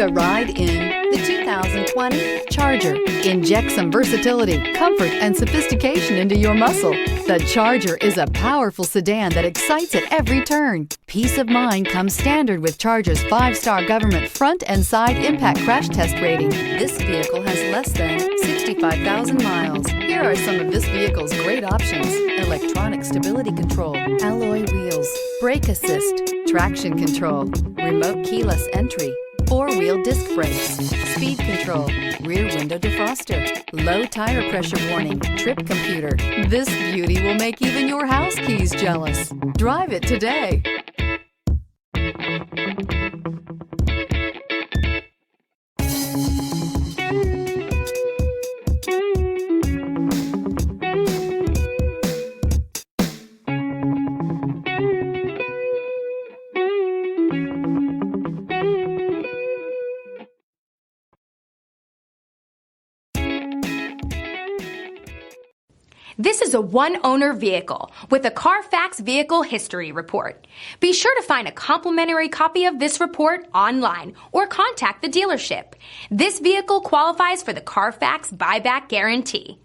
a ride in the 2020 Charger. Inject some versatility, comfort, and sophistication into your muscle. The Charger is a powerful sedan that excites at every turn. Peace of mind comes standard with Charger's 5-star government front and side impact crash test rating. This vehicle has less than 65,000 miles. Here are some of this vehicle's great options: electronic stability control, alloy wheels, brake assist, traction control, remote keyless entry, 4-wheel disc brakes, speed control, rear window defroster, low tire pressure warning, trip computer. This beauty will make even your house keys jealous. Drive it today. This is a one-owner vehicle with a Carfax Vehicle History Report. Be sure to find a complimentary copy of this report online or contact the dealership. This vehicle qualifies for the Carfax Buyback Guarantee.